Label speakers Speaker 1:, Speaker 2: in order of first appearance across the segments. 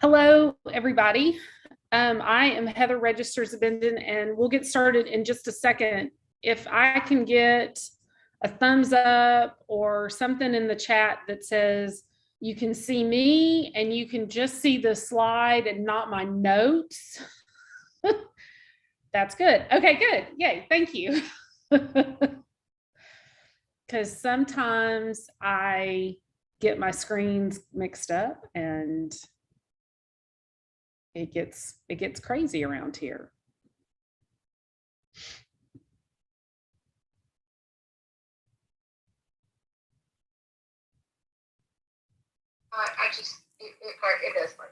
Speaker 1: Hello, everybody. I am Heather Registers Abendon, and we'll get started in just a second. If I can get a thumbs up or something in the chat that says you can see me and you can just see the slide and not my notes. That's good. Okay, good. Yay, thank you. Because sometimes I get my screens mixed up and it gets crazy around here.
Speaker 2: It is like,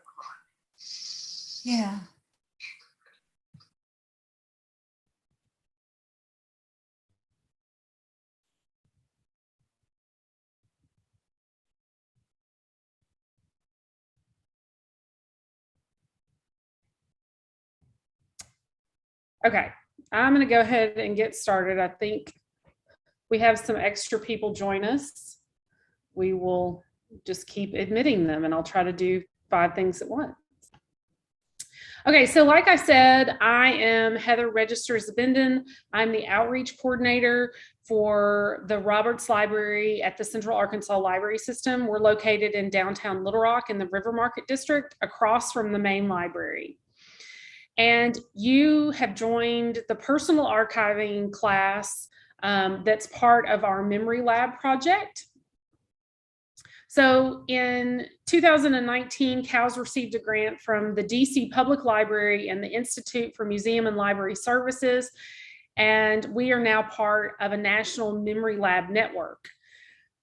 Speaker 3: yeah.
Speaker 1: Okay, I'm going to go ahead and get started. I think we have some extra people join us. We will just keep admitting them, and I'll try to do 5 things at once. Okay, so like I said, I am Heather Registers Abendon. I'm the outreach coordinator for the Roberts Library at the Central Arkansas Library System. We're located in downtown Little Rock in the River Market District, across from the main library. And you have joined the personal archiving class that's part of our Memory Lab project. So in 2019, CALS received a grant from the DC Public Library and the Institute for Museum and Library Services, and we are now part of a national Memory Lab network.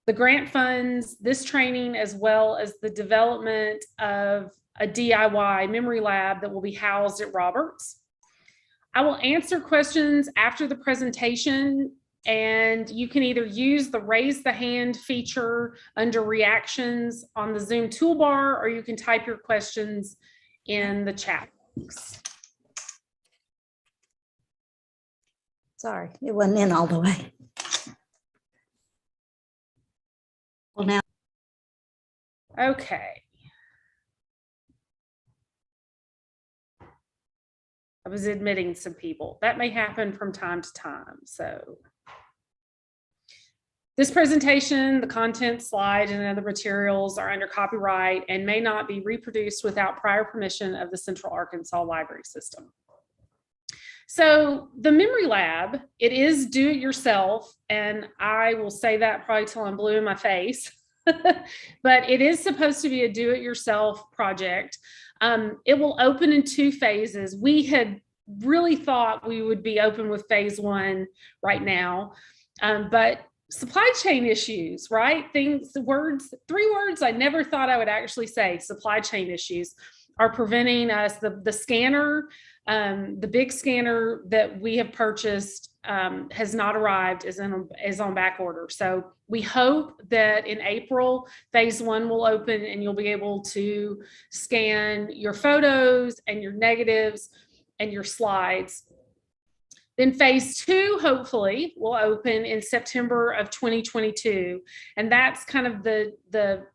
Speaker 1: The grant funds this training as well as the development of a DIY memory lab that will be housed at Roberts. I will answer questions after the presentation, and you can either use the raise the hand feature under reactions on the Zoom toolbar, or you can type your questions in the chat box.
Speaker 3: Sorry, it wasn't in all the way. Well, now.
Speaker 1: Okay. I was admitting some people. That may happen from time to time. So this presentation, the content, slide, and other materials are under copyright and may not be reproduced without prior permission of the Central Arkansas Library System. So the Memory Lab, it is do it yourself, and I will say that probably till I'm blue in my face, but it is supposed to be a do it yourself project. It will open in 2 phases. We had really thought we would be open with phase 1 right now, but supply chain issues, right? 3 words I never thought I would actually say, supply chain issues, are preventing us. The scanner, the big scanner that we have purchased has not arrived, is on back order. So we hope that in April, phase 1 will open and you'll be able to scan your photos and your negatives and your slides. Then phase 2, hopefully, will open in September of 2022. And that's kind of the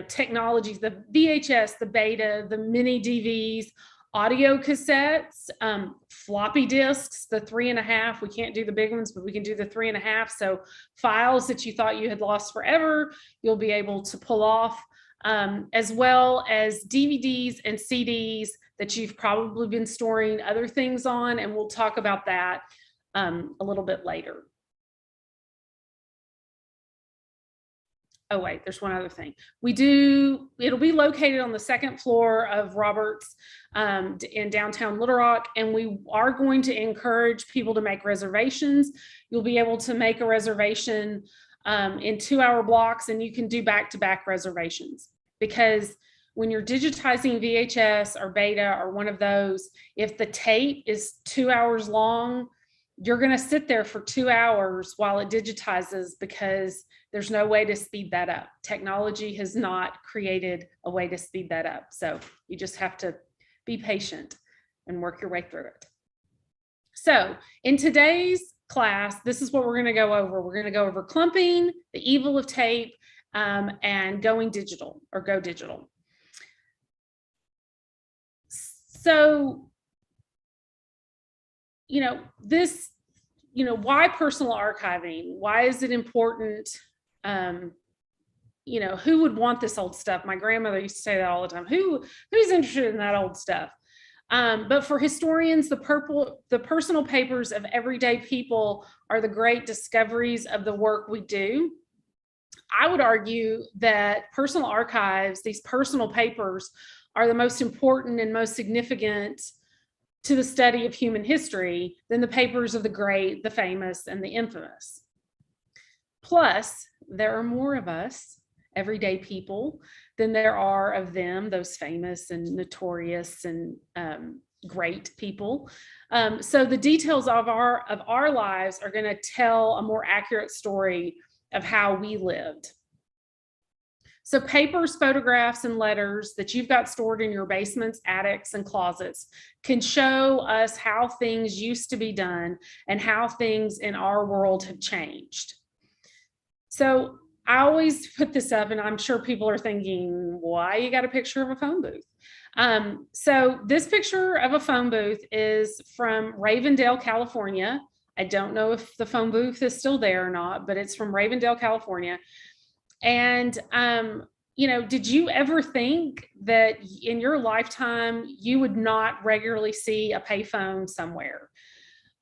Speaker 1: technologies, the VHS, the beta, the mini DVs, audio cassettes, floppy disks, the 3.5. We can't do the big ones, but we can do the 3.5. So files that you thought you had lost forever, you'll be able to pull off, as well as DVDs and CDs that you've probably been storing other things on. And we'll talk about that a little bit later. Oh, wait, there's one other thing. It'll be located on the 2nd floor of Roberts in downtown Little Rock, and we are going to encourage people to make reservations. You'll be able to make a reservation in 2-hour blocks, and you can do back-to-back reservations, because when you're digitizing VHS or beta or one of those, if the tape is 2 hours long, you're going to sit there for 2 hours while it digitizes, because there's no way to speed that up. Technology has not created a way to speed that up. So you just have to be patient and work your way through it. So in today's class, this is what we're going to go over. We're going to go over clumping, the evil of tape, and going digital, or go digital. So, this, why personal archiving? Why is it important? Who would want this old stuff? My grandmother used to say that all the time. Who's interested in that old stuff? But for historians, the personal papers of everyday people are the great discoveries of the work we do. I would argue that personal archives, these personal papers, are the most important and most significant to the study of human history than the papers of the great, the famous, and the infamous. Plus, there are more of us, everyday people, than there are of them, those famous and notorious and great people. So the details of our lives are going to tell a more accurate story of how we lived. So papers, photographs, and letters that you've got stored in your basements, attics, and closets can show us how things used to be done and how things in our world have changed. So I always put this up, and I'm sure people are thinking, why you got a picture of a phone booth? So this picture of a phone booth is from Ravendale, California. I don't know if the phone booth is still there or not, but it's from Ravendale, California. And, did you ever think that in your lifetime, you would not regularly see a payphone somewhere?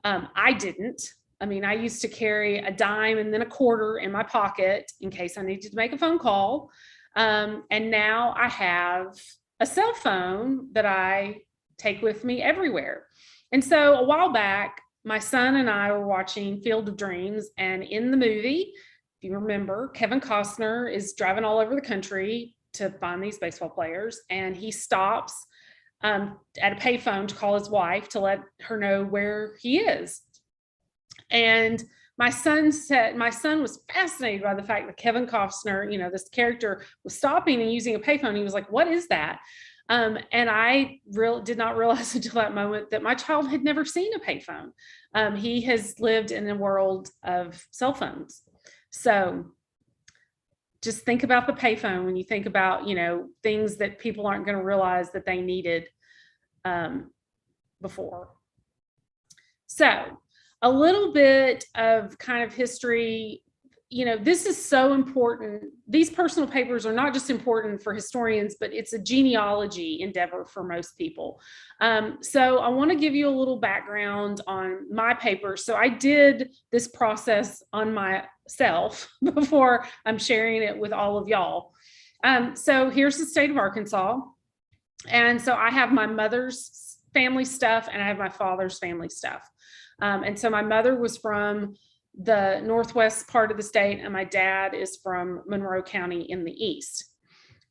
Speaker 1: I didn't. I mean, I used to carry a dime and then a quarter in my pocket in case I needed to make a phone call. And now I have a cell phone that I take with me everywhere. And so a while back, my son and I were watching Field of Dreams, and in the movie, if you remember, Kevin Costner is driving all over the country to find these baseball players, and he stops at a payphone to call his wife to let her know where he is. And my son was fascinated by the fact that Kevin Costner, this character, was stopping and using a payphone. He was like, "What is that?" And I did not realize until that moment that my child had never seen a payphone. He has lived in a world of cell phones. So just think about the payphone when you think about, things that people aren't going to realize that they needed before. So a little bit of kind of history. This is so important. These personal papers are not just important for historians, but it's a genealogy endeavor for most people. So I want to give you a little background on my paper. So I did this process on myself before I'm sharing it with all of y'all. So here's the state of Arkansas. And so I have my mother's family stuff and I have my father's family stuff. And so my mother was from the northwest part of the state, and my dad is from Monroe County in the east.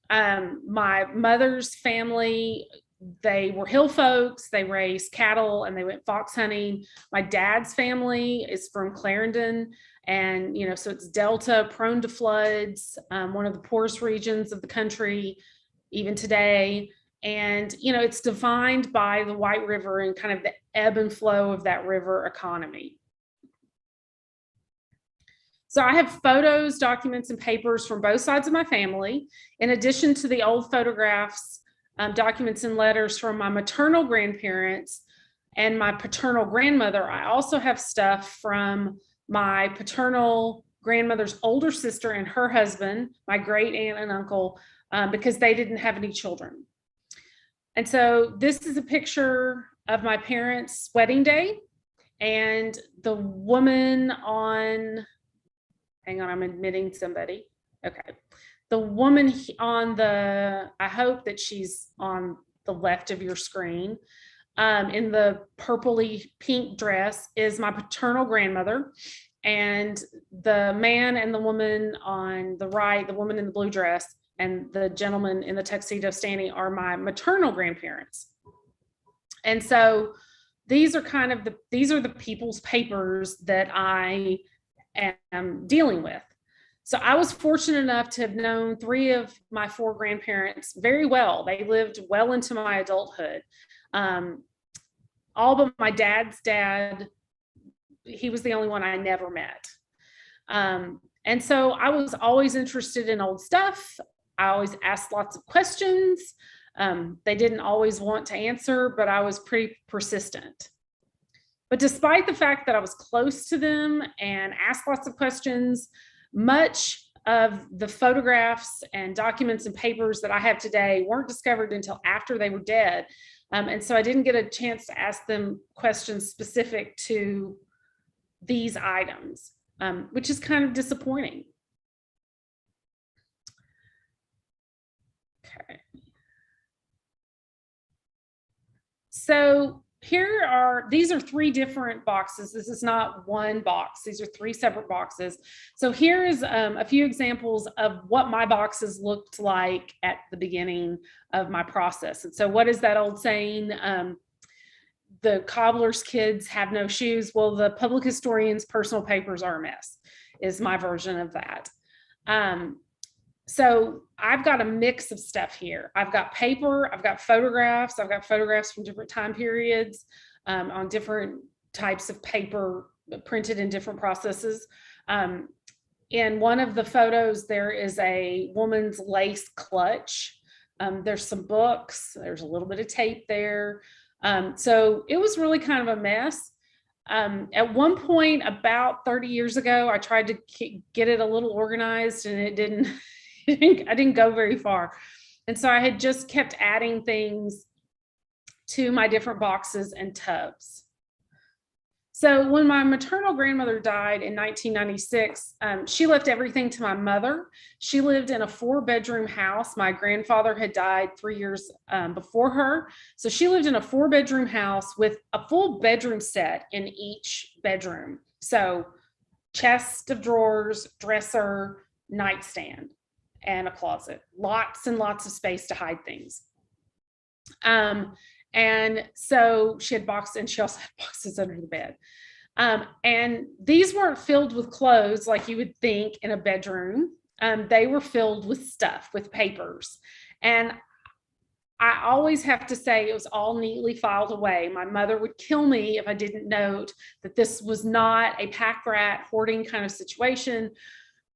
Speaker 1: My mother's family, they were hill folks, they raised cattle, and they went fox hunting. My dad's family is from Clarendon, and so it's Delta, prone to floods, one of the poorest regions of the country, even today. And it's defined by the White River and kind of the ebb and flow of that river economy. So I have photos, documents, and papers from both sides of my family, in addition to the old photographs, documents, and letters from my maternal grandparents and my paternal grandmother. I also have stuff from my paternal grandmother's older sister and her husband, my great aunt and uncle, because they didn't have any children. And so this is a picture of my parents' wedding day, and the woman on, hang on, I'm admitting somebody. Okay. The woman on the, I hope that she's on the left of your screen, in the purpley pink dress is my paternal grandmother. And the man and the woman on the right, the woman in the blue dress, and the gentleman in the tuxedo standing are my maternal grandparents. And so these are the people's papers that I am dealing with. So I was fortunate enough to have known 3 of my 4 grandparents very well. They lived well into my adulthood. All but my dad's dad, he was the only one I never met. And so I was always interested in old stuff. I always asked lots of questions. They didn't always want to answer, but I was pretty persistent. But despite the fact that I was close to them and asked lots of questions, much of the photographs and documents and papers that I have today weren't discovered until after they were dead. And so I didn't get a chance to ask them questions specific to these items, which is kind of disappointing. Okay. So these are three different boxes. This is not one box. These are three separate boxes. So here is a few examples of what my boxes looked like at the beginning of my process. And so what is that old saying? The cobbler's kids have no shoes. Well, the public historian's personal papers are a mess, is my version of that. So I've got a mix of stuff here. I've got paper, I've got photographs from different time periods on different types of paper printed in different processes. In one of the photos, there is a woman's lace clutch. There's some books, there's a little bit of tape there. So it was really kind of a mess. At one point, about 30 years ago, I tried to get it a little organized and it didn't. I didn't go very far. And so I had just kept adding things to my different boxes and tubs. So when my maternal grandmother died in 1996, she left everything to my mother. She lived in a 4-bedroom house. My grandfather had died 3 years before her. So she lived in a 4-bedroom house with a full bedroom set in each bedroom. So chest of drawers, dresser, nightstand, and a closet, lots and lots of space to hide things. And so she had boxes, and she also had boxes under the bed. And these weren't filled with clothes like you would think in a bedroom. They were filled with stuff, with papers. And I always have to say it was all neatly filed away. My mother would kill me if I didn't note that this was not a pack rat hoarding kind of situation.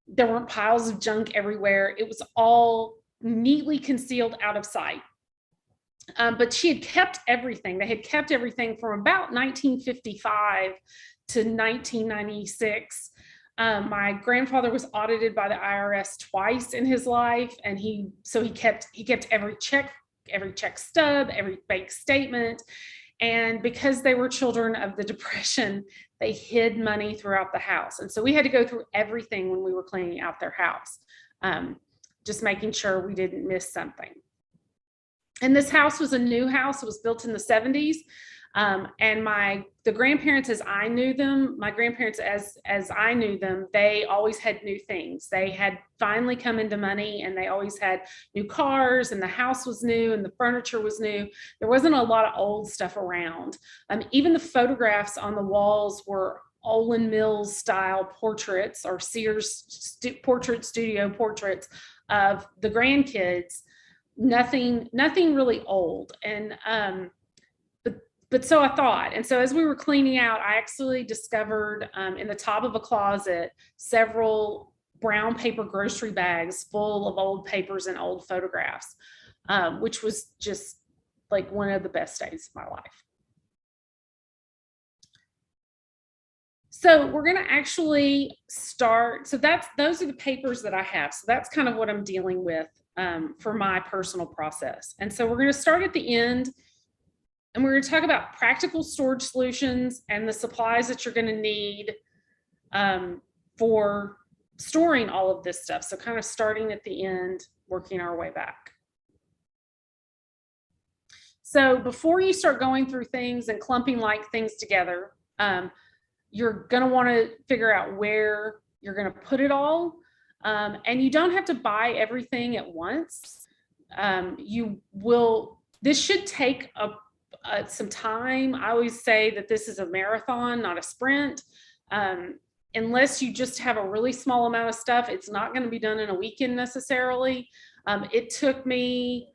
Speaker 1: There weren't piles of junk everywhere. It was all neatly concealed out of sight. But she had kept everything. They had kept everything from about 1955 to 1996. My grandfather was audited by the IRS twice in his life, and he kept every check stub, every bank statement. And because they were children of the Depression, they hid money throughout the house. And so we had to go through everything when we were cleaning out their house, just making sure we didn't miss something. And this house was a new house. It was built in the 70s. And the grandparents, as I knew them, my grandparents, as I knew them, they always had new things. They had finally come into money, and they always had new cars, and the house was new, and the furniture was new. There wasn't a lot of old stuff around. Even the photographs on the walls were Olin Mills style portraits, or Sears portrait studio portraits of the grandkids. Nothing really old. And but so I thought, and so as we were cleaning out, I actually discovered in the top of a closet several brown paper grocery bags full of old papers and old photographs, which was just like one of the best days of my life. So we're going to actually start. So those are the papers that I have. So that's kind of what I'm dealing with for my personal process. And so we're going to start at the end, and we're going to talk about practical storage solutions and the supplies that you're going to need for storing all of this stuff. So kind of starting at the end, working our way back. So before you start going through things and clumping like things together, you're going to want to figure out where you're going to put it all. And you don't have to buy everything at once. This should take some time. I always say that this is a marathon, not a sprint. Unless you just have a really small amount of stuff, it's not going to be done in a weekend necessarily. It took me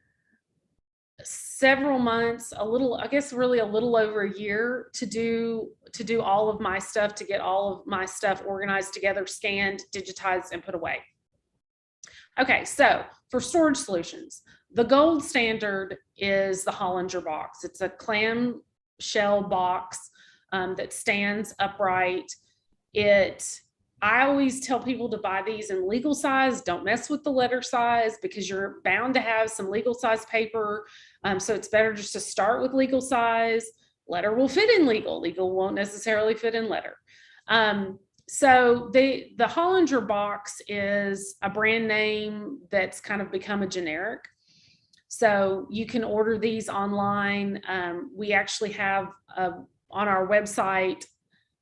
Speaker 1: several months, I guess really a little over a year to do all of my stuff, to get all of my stuff organized together, scanned, digitized, and put away. Okay, so for storage solutions, the gold standard is the Hollinger box. It's a clam shell box that stands upright. I always tell people to buy these in legal size. Don't mess with the letter size because you're bound to have some legal size paper. So it's better just to start with legal size. Letter will fit in legal. Legal won't necessarily fit in letter. So the Hollinger box is a brand name that's kind of become a generic. So you can order these online. We actually have on our website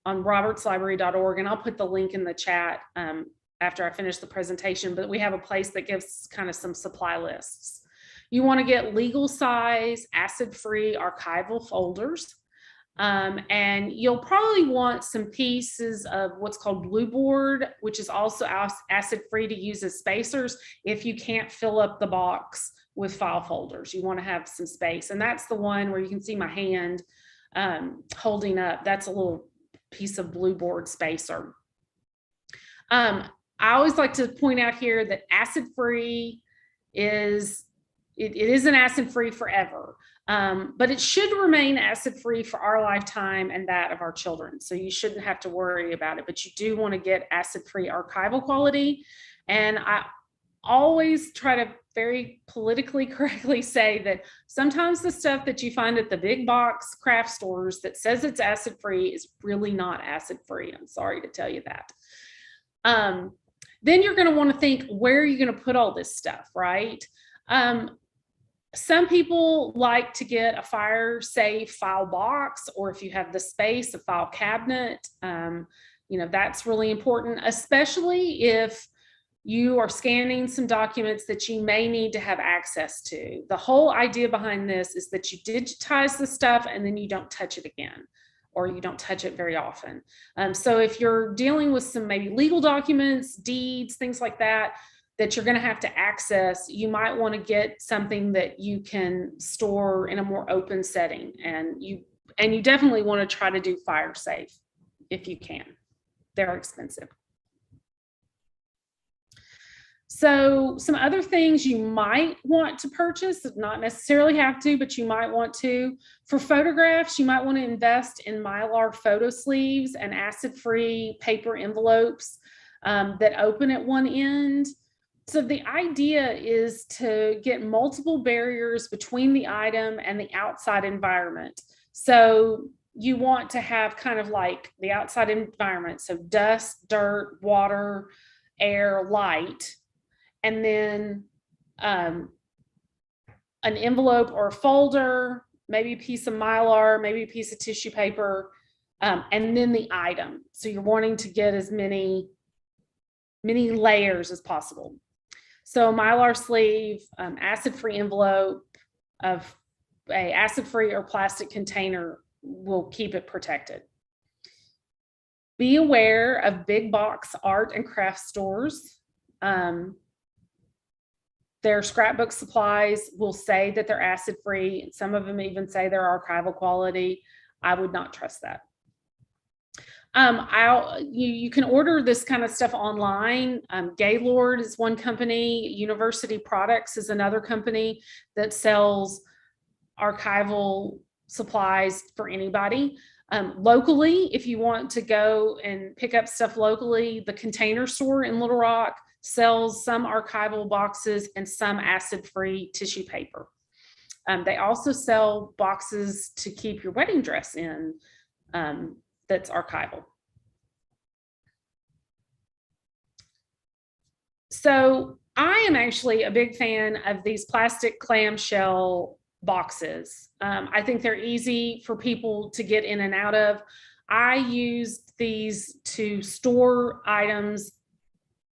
Speaker 1: on robertslibrary.org, and I'll put the link in the chat after I finish the presentation, but we have a place that gives kind of some supply lists. You want to get legal size, acid-free archival folders. And you'll probably want some pieces of what's called blue board, which is also acid-free to use as spacers if you can't fill up the box with file folders. You want to have some space. And that's the one where you can see my hand holding up. That's a little piece of blue board spacer. I always like to point out here that acid-free is, it isn't acid-free forever. But it should remain acid-free for our lifetime and that of our children. So you shouldn't have to worry about it, but you do want to get acid-free archival quality. And I always try to very politically correctly say that sometimes the stuff that you find at the big box craft stores that says it's acid-free is really not acid-free. I'm sorry to tell you that. Then you're going to want to think, where are you going to put all this stuff, right? Some people like to get a fire safe file box, or if you have the space, a file cabinet. That's really important, especially if you are scanning some documents that you may need to have access to. The whole idea behind this is that you digitize the stuff and then you don't touch it again, or you don't touch it very often. So if you're dealing with some maybe legal documents, deeds, things like that, that you're going to have to access, you might want to get something that you can store in a more open setting. And you definitely want to try to do fire safe if you can. They're expensive. So some other things you might want to purchase, not necessarily have to, but you might want to. For photographs, you might want to invest in Mylar photo sleeves and acid-free paper envelopes that open at one end. So the idea is to get multiple barriers between the item and the outside environment. So you want to have kind of like the outside environment, so dust, dirt, water, air, light, and then an envelope or a folder, maybe a piece of Mylar, maybe a piece of tissue paper, and then the item. So you're wanting to get as many layers as possible. So Mylar sleeve, acid-free envelope of a acid-free or plastic container will keep it protected. Be aware of big box art and craft stores. Their scrapbook supplies will say that they're acid-free. Some of them even say they're archival quality. I would not trust that. You can order this kind of stuff online. Gaylord is one company. University Products is another company that sells archival supplies for anybody. Locally, if you want to go and pick up stuff locally, the Container Store in Little Rock sells some archival boxes and some acid-free tissue paper. They also sell boxes to keep your wedding dress in that's archival. So I am actually a big fan of these plastic clamshell boxes. I think they're easy for people to get in and out of. I used these to store items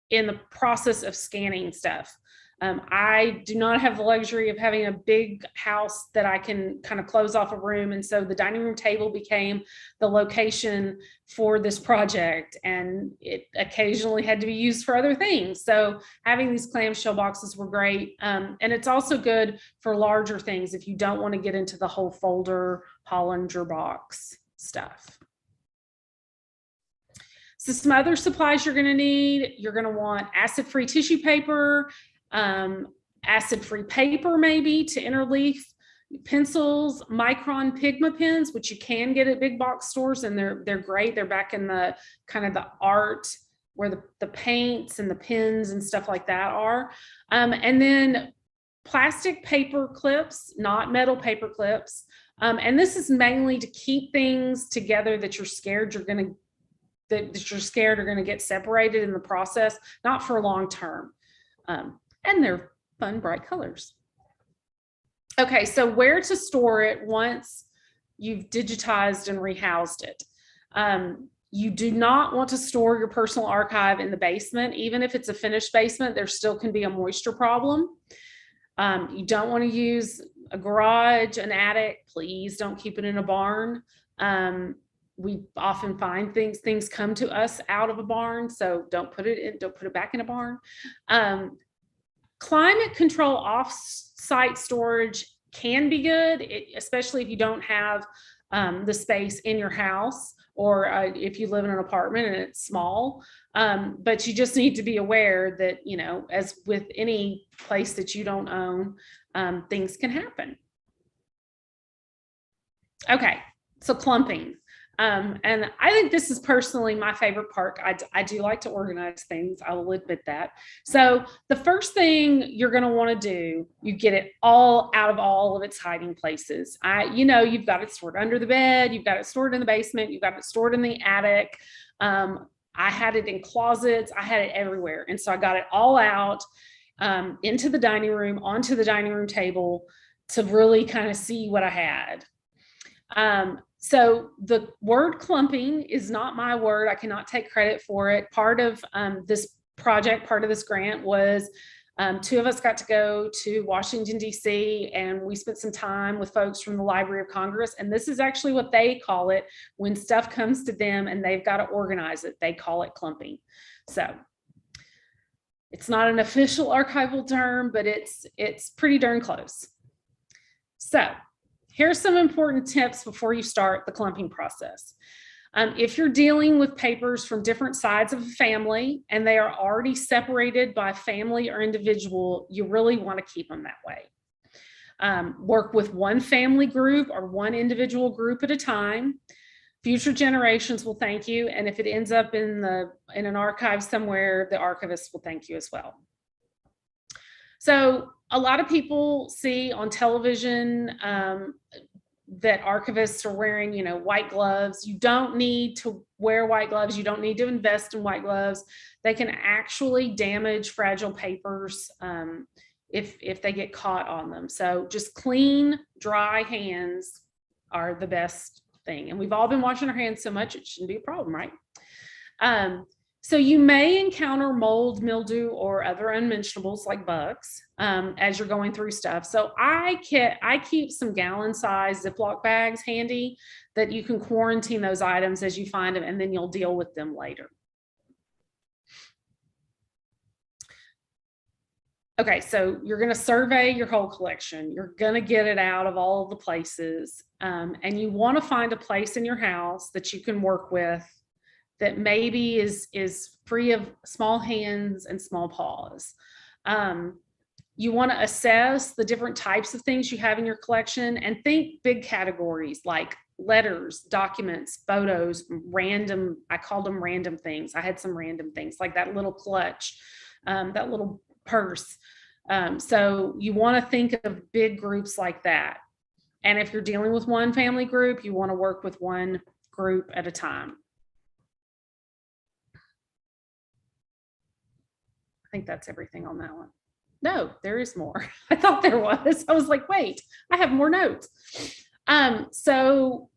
Speaker 1: in the process of scanning stuff. I do not have the luxury of having a big house that I can kind of close off a room. And so the dining room table became the location for this project, and it occasionally had to be used for other things. So having these clamshell boxes were great. And it's also good for larger things if you don't want to get into the whole folder Hollinger box stuff. So some other supplies you're going to need, you're going to want acid-free tissue paper, acid-free paper maybe to interleaf, pencils, micron Pigma pens, which you can get at big box stores, and they're great. They're back in the kind of the art where the paints and the pens and stuff like that are. And then plastic paper clips, not metal paper clips. And this is mainly to keep things together that you're scared are going to get separated in the process, not for long term. And they're fun, bright colors. Okay, so where to store it once you've digitized and rehoused it. You do not want to store your personal archive in the basement. Even if it's a finished basement, there still can be a moisture problem. You don't want to use a garage, an attic. Please don't keep it in a barn. We often find things come to us out of a barn, so don't put it back in a barn. Climate control off-site storage can be good, especially if you don't have the space in your house, or if you live in an apartment and it's small. But you just need to be aware that, as with any place that you don't own, things can happen. Okay, so clumping. And I think this is personally my favorite part. I do like to organize things. I will admit that. So the first thing you're going to want to do, you get it all out of all of its hiding places. You've got it stored under the bed. You've got it stored in the basement. You've got it stored in the attic. I had it in closets. I had it everywhere. And so I got it all out into the dining room, onto the dining room table to really kind of see what I had. So the word clumping is not my word. I cannot take credit for it. Part of this project, part of this grant was two of us got to go to Washington, D.C., and we spent some time with folks from the Library of Congress. And this is actually what they call it when stuff comes to them and they've got to organize it. They call it clumping. So it's not an official archival term, but it's pretty darn close. So here's some important tips before you start the clumping process. If you're dealing with papers from different sides of a family and they are already separated by family or individual, you really want to keep them that way. Work with one family group or one individual group at a time. Future generations will thank you, and if it ends up in an archive somewhere, the archivist will thank you as well. So a lot of people see on television that archivists are wearing, white gloves. You don't need to wear white gloves. You don't need to invest in white gloves. They can actually damage fragile papers if they get caught on them. So just clean, dry hands are the best thing. And we've all been washing our hands so much, it shouldn't be a problem, right? So you may encounter mold, mildew, or other unmentionables like bugs as you're going through stuff. So I keep some gallon-sized Ziploc bags handy that you can quarantine those items as you find them, and then you'll deal with them later. Okay, so you're going to survey your whole collection. You're going to get it out of all of the places, and you want to find a place in your house that you can work with that maybe is free of small hands and small paws. You want to assess the different types of things you have in your collection and think big categories like letters, documents, photos, random, I called them random things. I had some random things like that little clutch, that little purse. So you want to think of big groups like that. And if you're dealing with one family group, you want to work with one group at a time. I think that's everything on that one. No, there is more. I thought there was. I was like, wait, I have more notes. So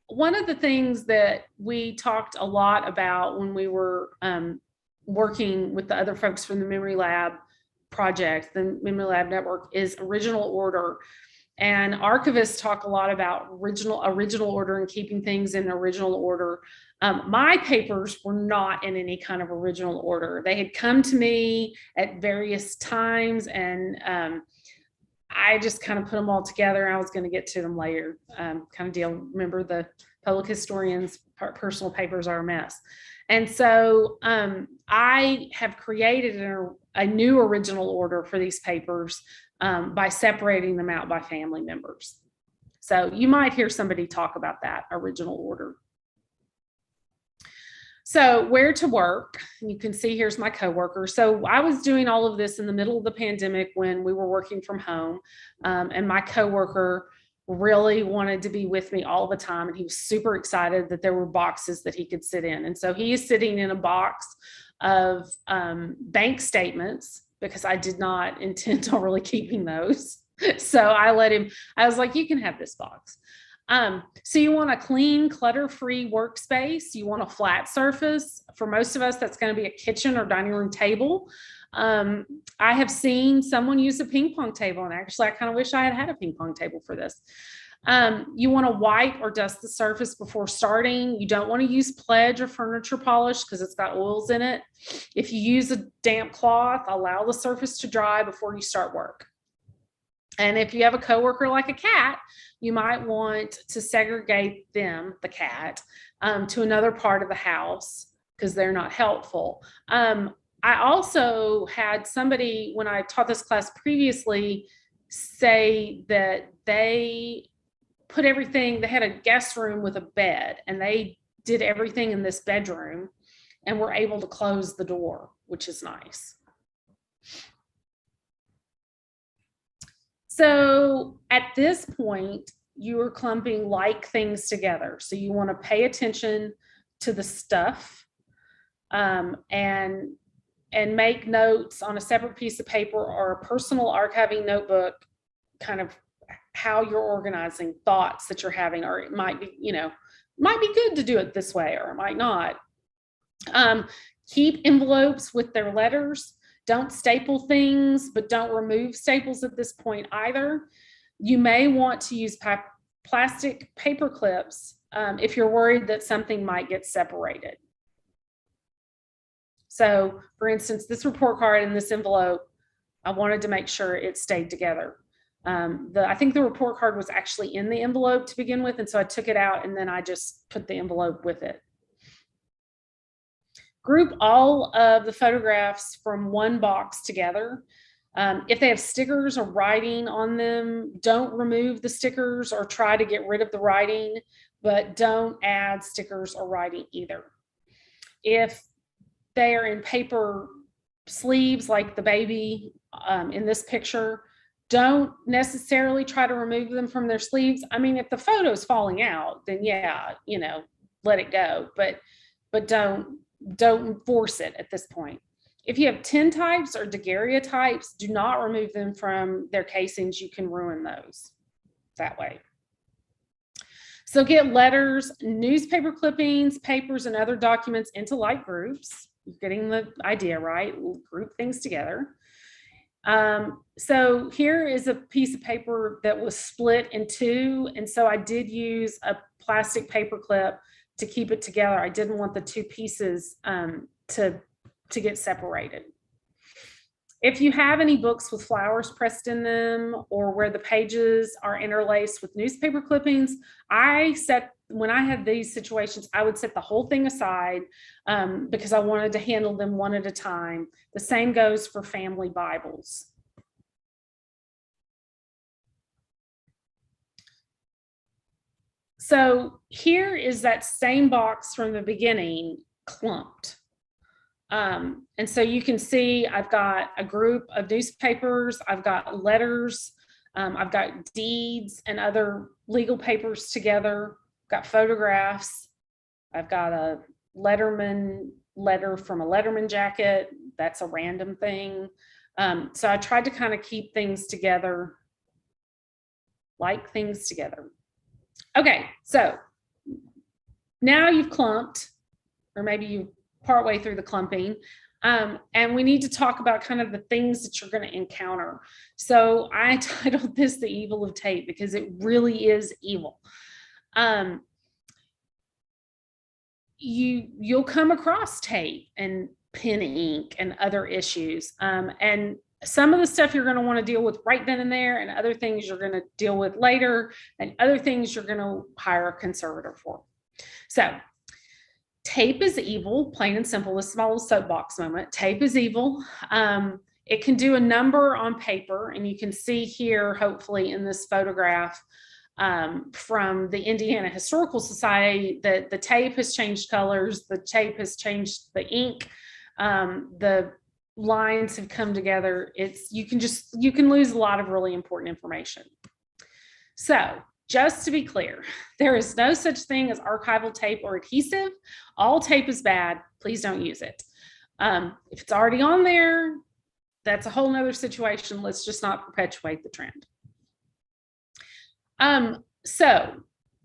Speaker 1: one of the things that we talked a lot about when we were working with the other folks from the Memory Lab project, the Memory Lab Network, is original order. And archivists talk a lot about original order and keeping things in original order. My papers were not in any kind of original order. They had come to me at various times, and I just kind of put them all together. I was going to get to them later, kind of deal. Remember, the public historians' personal papers are a mess. And so I have created a new original order for these papers by separating them out by family members. So you might hear somebody talk about that original order. So where to work, you can see here's my coworker. So I was doing all of this in the middle of the pandemic when we were working from home, and my coworker really wanted to be with me all the time, and he was super excited that there were boxes that he could sit in. And so he is sitting in a box of bank statements because I did not intend on really keeping those. So I let him, I was like, you can have this box. So you want a clean, clutter-free workspace. You want a flat surface. For most of us, that's going to be a kitchen or dining room table. I have seen someone use a ping pong table, and actually I kind of wish I had had a ping pong table for this. You want to wipe or dust the surface before starting. You don't want to use pledge or furniture polish because it's got oils in it. If you use a damp cloth, allow the surface to dry before you start work. And if you have a coworker like a cat, you might want to segregate them, the cat, to another part of the house because they're not helpful. I also had somebody, when I taught this class previously, say that they put everything, they had a guest room with a bed, and they did everything in this bedroom and were able to close the door, which is nice. So at this point, you are clumping like things together. So you want to pay attention to the stuff and make notes on a separate piece of paper or a personal archiving notebook, kind of how you're organizing thoughts that you're having, or it might be, might be good to do it this way, or it might not. Keep envelopes with their letters. Don't staple things, but don't remove staples at this point either. You may want to use plastic paper clips if you're worried that something might get separated. So for instance, this report card in this envelope, I wanted to make sure it stayed together. I think the report card was actually in the envelope to begin with, and so I took it out and then I just put the envelope with it. Group all of the photographs from one box together. If they have stickers or writing on them, don't remove the stickers or try to get rid of the writing, but don't add stickers or writing either. If they are in paper sleeves like the baby in this picture, don't necessarily try to remove them from their sleeves. I mean, if the photo is falling out, then yeah, let it go, but don't force it at this point. If you have tintypes or daguerreotypes, do not remove them from their casings. You can ruin those that way. So get letters, newspaper clippings, papers, and other documents into light groups. You're getting the idea, right? We'll group things together. So here is a piece of paper that was split in two, and so I did use a plastic paper clip to keep it together. I didn't want the two pieces to get separated. If you have any books with flowers pressed in them or where the pages are interlaced with newspaper clippings, when I had these situations, I would set the whole thing aside because I wanted to handle them one at a time. The same goes for family Bibles. So here is that same box from the beginning clumped. And so you can see I've got a group of newspapers, I've got letters, I've got deeds and other legal papers together, I've got photographs, I've got a Letterman letter from a Letterman jacket, that's a random thing. So I tried to kind of keep things together, like things together. Okay, so now you've clumped, or maybe you partway through the clumping, and we need to talk about kind of the things that you're going to encounter. So I titled this The Evil of Tape because it really is evil. You'll come across tape and pen ink and other issues, and some of the stuff you're going to want to deal with right then and there, and other things you're going to deal with later, and other things you're going to hire a conservator for. So Tape is evil, plain and simple. This is my little soapbox moment. Tape is evil. It can do a number on paper, and you can see here, hopefully in this photograph from the Indiana Historical Society, that the tape has changed colors, the tape has changed the ink, the lines have come together. You can lose a lot of really important information. So just to be clear, there is no such thing as archival tape or adhesive. All tape is bad. Please don't use it. If it's already on there, that's a whole nother situation. Let's just not perpetuate the trend. So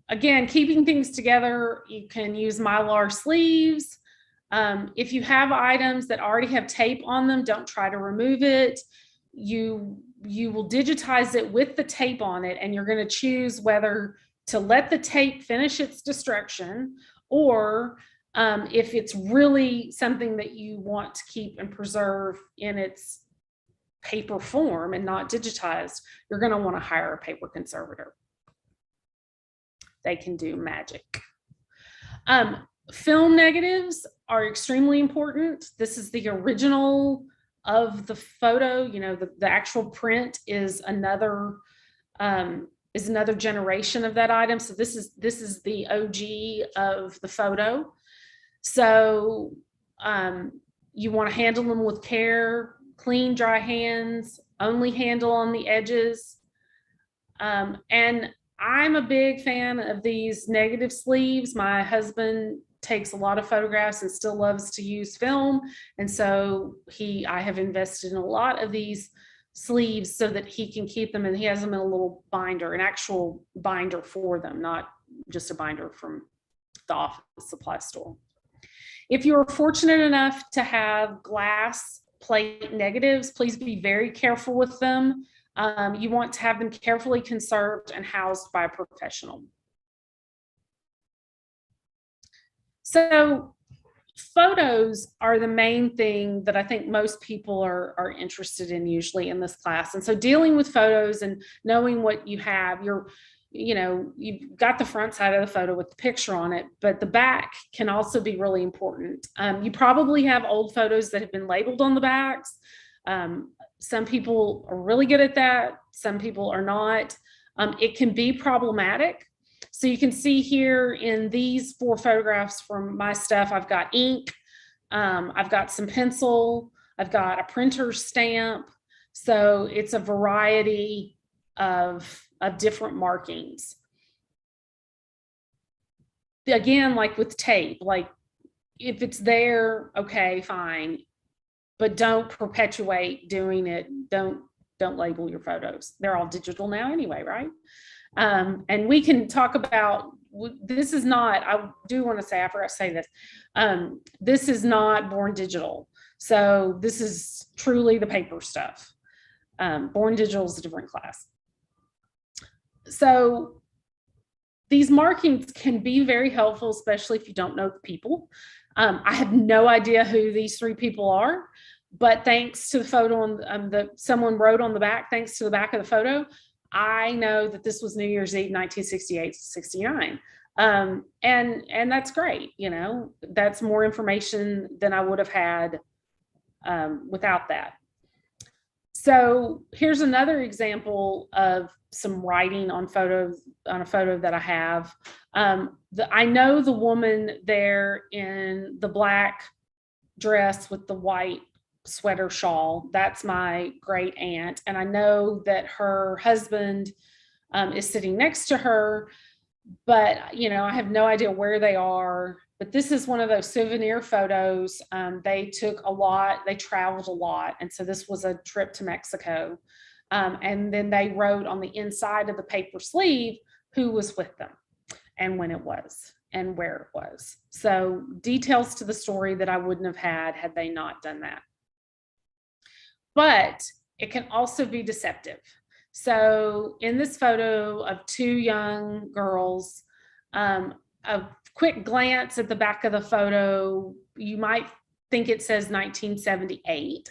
Speaker 1: again, keeping things together, you can use Mylar sleeves. If you have items that already have tape on them, don't try to remove it. You will digitize it with the tape on it, and you're going to choose whether to let the tape finish its destruction, or if it's really something that you want to keep and preserve in its paper form and not digitized, you're going to want to hire a paper conservator. They can do magic. Film negatives are extremely important. This is the original of the photo. You know, the actual print is another generation of that item. So this is the OG of the photo. So you want to handle them with care, clean, dry hands, only handle on the edges. And I'm a big fan of these negative sleeves. My husband takes a lot of photographs and still loves to use film. And so I have invested in a lot of these sleeves so that he can keep them, and he has them in a little binder, an actual binder for them, not just a binder from the office supply store. If you're fortunate enough to have glass plate negatives, please be very careful with them. You want to have them carefully conserved and housed by a professional. So photos are the main thing that I think most people are interested in usually in this class. And so dealing with photos and knowing what you have, you've got the front side of the photo with the picture on it, but the back can also be really important. You probably have old photos that have been labeled on the backs. Some people are really good at that. Some people are not. It can be problematic. So you can see here in these 4 photographs from my stuff, I've got ink, I've got some pencil, I've got a printer's stamp. So it's a variety of different markings. Again, like with tape, like if it's there, okay, fine. But don't perpetuate doing it. Don't label your photos. They're all digital now anyway, right? And we can talk about, this is not, I do want to say, I forgot to say this. This is not Born Digital. So this is truly the paper stuff. Born Digital is a different class. So these markings can be very helpful, especially if you don't know the people. I have no idea who these 3 people are, but thanks to the photo that someone wrote on the back, thanks to the back of the photo, I know that this was New Year's Eve, 1968-69. And that's great. You know, that's more information than I would have had without that. So here's another example of some writing on a photo that I have. I know the woman there in the black dress with the white sweater shawl. That's my great aunt. And I know that her husband is sitting next to her, but I have no idea where they are. But this is one of those souvenir photos. They took a lot, they traveled a lot. And so this was a trip to Mexico. And then they wrote on the inside of the paper sleeve who was with them and when it was and where it was. So details to the story that I wouldn't have had they not done that. But it can also be deceptive. So in this photo of 2 young girls, a quick glance at the back of the photo, you might think it says 1978.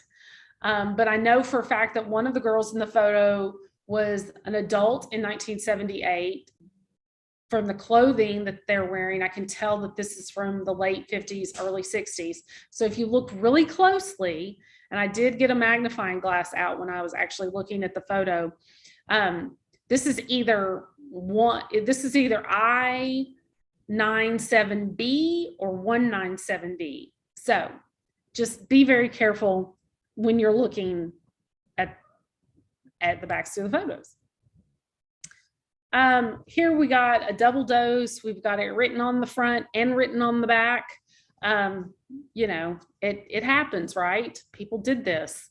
Speaker 1: But I know for a fact that one of the girls in the photo was an adult in 1978 from the clothing that they're wearing, I can tell that this is from the late 50s, early 60s. So if you look really closely, and I did get a magnifying glass out when I was actually looking at the photo, this is either I97B or 197B. So just be very careful when you're looking at the backs of the photos. Here we got a double dose. We've got it written on the front and written on the back. You know, it happens, right? People did this.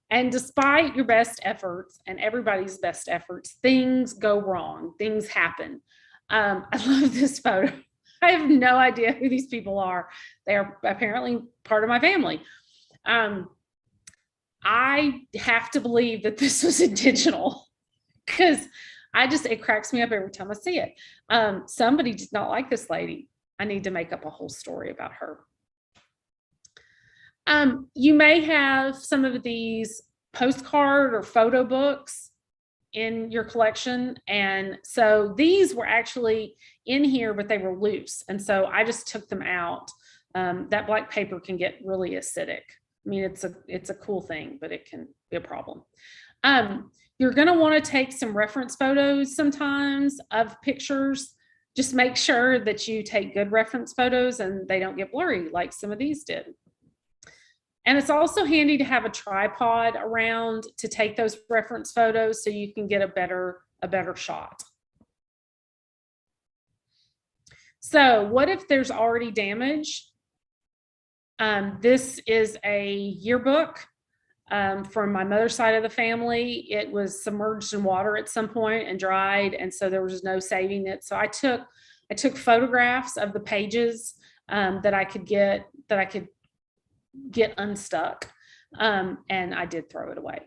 Speaker 1: And despite your best efforts and everybody's best efforts, things go wrong. Things happen. I love this photo. I have no idea who these people are. They're apparently part of my family. I have to believe that this was intentional, because it cracks me up every time I see it. Somebody did not like this lady. I need to make up a whole story about her. You may have some of these postcard or photo books in your collection. And so these were actually in here, but they were loose. And so I just took them out. That black paper can get really acidic. I mean, it's a cool thing, but it can be a problem. You're going to want to take some reference photos sometimes of pictures. Just make sure that you take good reference photos and they don't get blurry like some of these did. And it's also handy to have a tripod around to take those reference photos so you can get a better shot. So what if there's already damage? This is a yearbook from my mother's side of the family. It was submerged in water at some point and dried, and so there was no saving it. So I took photographs of the pages that I could get unstuck, and I did throw it away.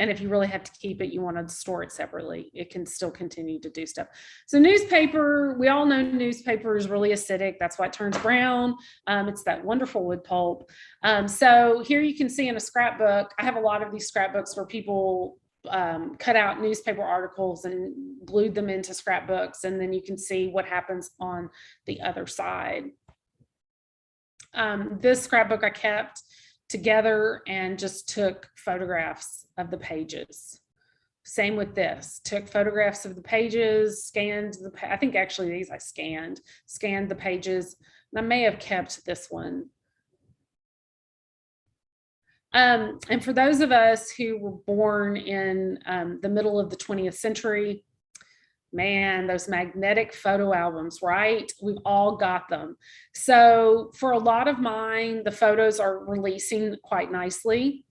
Speaker 1: And if you really have to keep it, you want to store it separately. It can still continue to do stuff. So newspaper, we all know newspaper is really acidic. That's why it turns brown. It's that wonderful wood pulp. So here you can see in a scrapbook, I have a lot of these scrapbooks where people cut out newspaper articles and glued them into scrapbooks. And then you can see what happens on the other side. This scrapbook I kept together and just took photographs of the pages. Same with this, took photographs of the pages, scanned I think actually these I scanned the pages, and I may have kept this one. And for those of us who were born in the middle of the 20th century, man, those magnetic photo albums, right? We've all got them. So for a lot of mine, the photos are releasing quite nicely.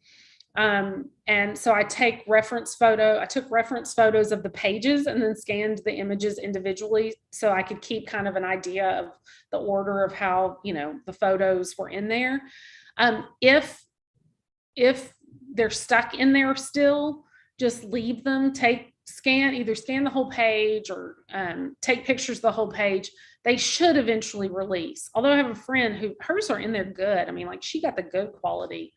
Speaker 1: And so I took reference photos of the pages and then scanned the images individually so I could keep kind of an idea of the order of how, the photos were in there. If they're stuck in there still, just leave them, either scan the whole page or take pictures of the whole page. They should eventually release. Although I have a friend who hers are in there good. I mean, like she got the good quality.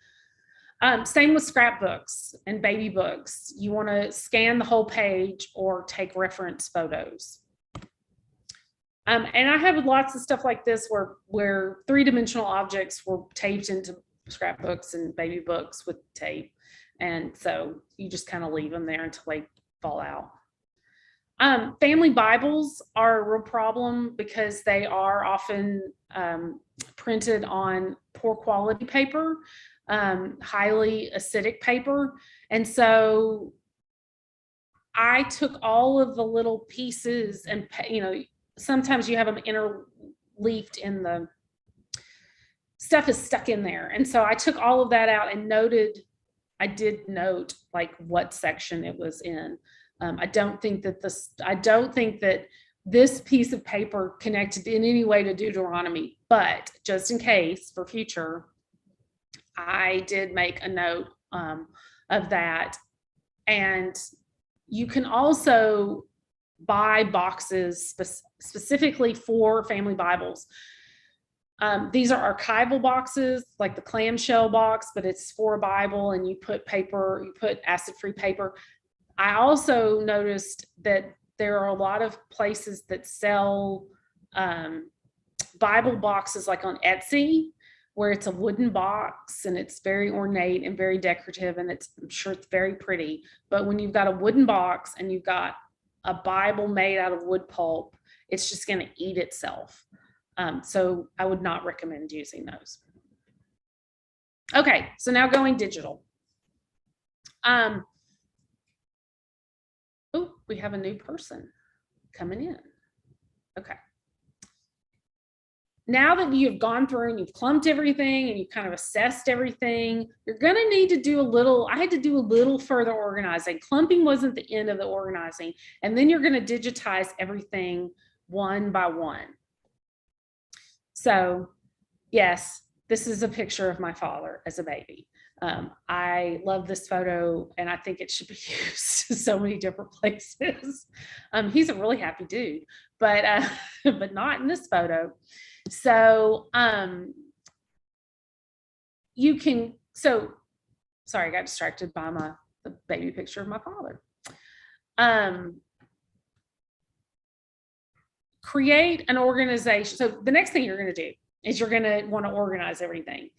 Speaker 1: Same with scrapbooks and baby books. You want to scan the whole page or take reference photos. And I have lots of stuff like this where three-dimensional objects were taped into scrapbooks and baby books with tape. And so you just kind of leave them there until they fall out. Family Bibles are a real problem because they are often printed on poor quality paper, highly acidic paper. And so I took all of the little pieces and, sometimes you have them interleafed in the stuff is stuck in there. And so I took all of that out and I did note like what section it was in. I don't think that this piece of paper connected in any way to Deuteronomy, but just in case for future, I did make a note of that. And you can also buy boxes specifically for family Bibles. These are archival boxes, like the clamshell box, but it's for a Bible, and you put acid-free paper. I also noticed that there are a lot of places that sell Bible boxes like on Etsy, where it's a wooden box and it's very ornate and very decorative, and I'm sure it's very pretty. But when you've got a wooden box and you've got a Bible made out of wood pulp, it's just going to eat itself. So I would not recommend using those. Okay, so now going digital. Oh, we have a new person coming in. Okay. Now that you've gone through and you've clumped everything and you've kind of assessed everything, you're going to need to do a little, I had to do a little further organizing. Clumping wasn't the end of the organizing. And then you're going to digitize everything one by one. So yes, this is a picture of my father as a baby. I love this photo and I think it should be used in so many different places. He's a really happy dude, but not in this photo. So you can, sorry, I got distracted by the baby picture of my father. Create an organization. So the next thing you're going to do is you're going to want to organize everything.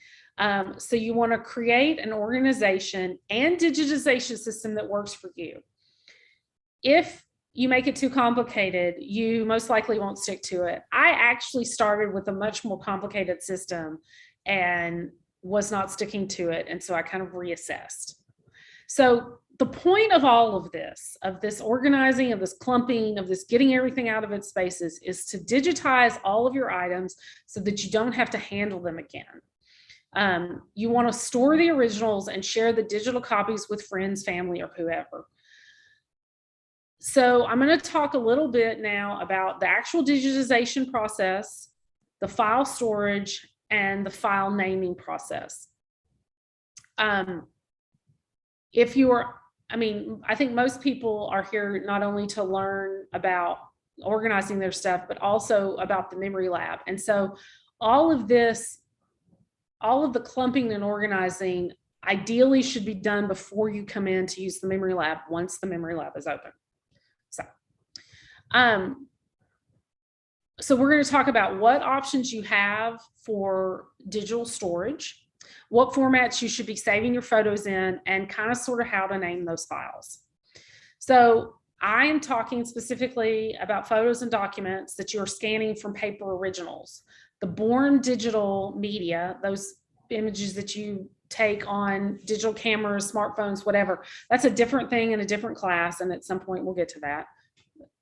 Speaker 1: So you want to create an organization and digitization system that works for you. If you make it too complicated, you most likely won't stick to it. I actually started with a much more complicated system and was not sticking to it. And so I kind of reassessed. So the point of all of this organizing, of this clumping, of this getting everything out of its spaces is to digitize all of your items so that you don't have to handle them again. You want to store the originals and share the digital copies with friends, family, or whoever. So I'm going to talk a little bit now about the actual digitization process, the file storage, and the file naming process. If you are, I think most people are here not only to learn about organizing their stuff, but also about the memory lab. And so all of this, all of the clumping and organizing ideally should be done before you come in to use the memory lab once the memory lab is open. So we're going to talk about what options you have for digital storage, what formats you should be saving your photos in, and kind of sort of how to name those files. So I am talking specifically about photos and documents that you're scanning from paper originals. The born digital media, those images that you take on digital cameras, smartphones, whatever, that's a different thing in a different class. And at some point we'll get to that,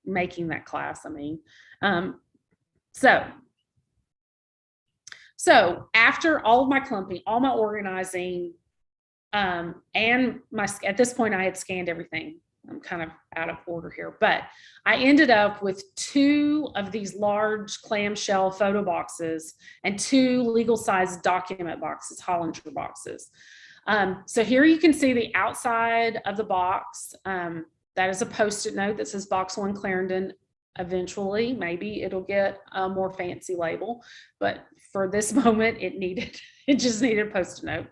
Speaker 1: making that class, So after all of my clumping, all my organizing, and at this point I had scanned everything. I'm kind of out of order here, but I ended up with 2 of these large clamshell photo boxes and 2 legal size document boxes, Hollinger boxes. So here you can see the outside of the box. That is a Post-it note that says Box 1 Clarendon. Eventually, maybe it'll get a more fancy label, but for this moment, it just needed a Post-it note.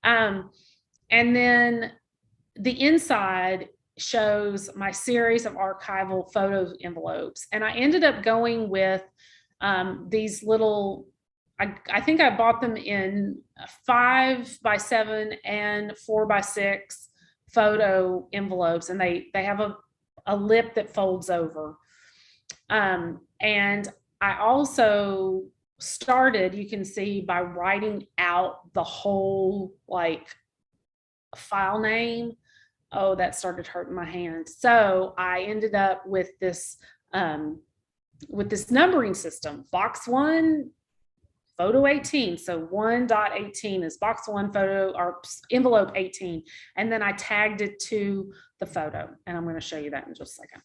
Speaker 1: And then the inside shows my series of archival photo envelopes. And I ended up going with these little, I think I bought them in 5x7 and 4x6 photo envelopes, and they have a lip that folds over. And I also started, you can see, by writing out the whole file name. Oh, that started hurting my hand. So I ended up with this numbering system, box 1, photo 18. So 1.18 is box 1 photo or envelope 18. And then I tagged it to the photo. And I'm going to show you that in just a second.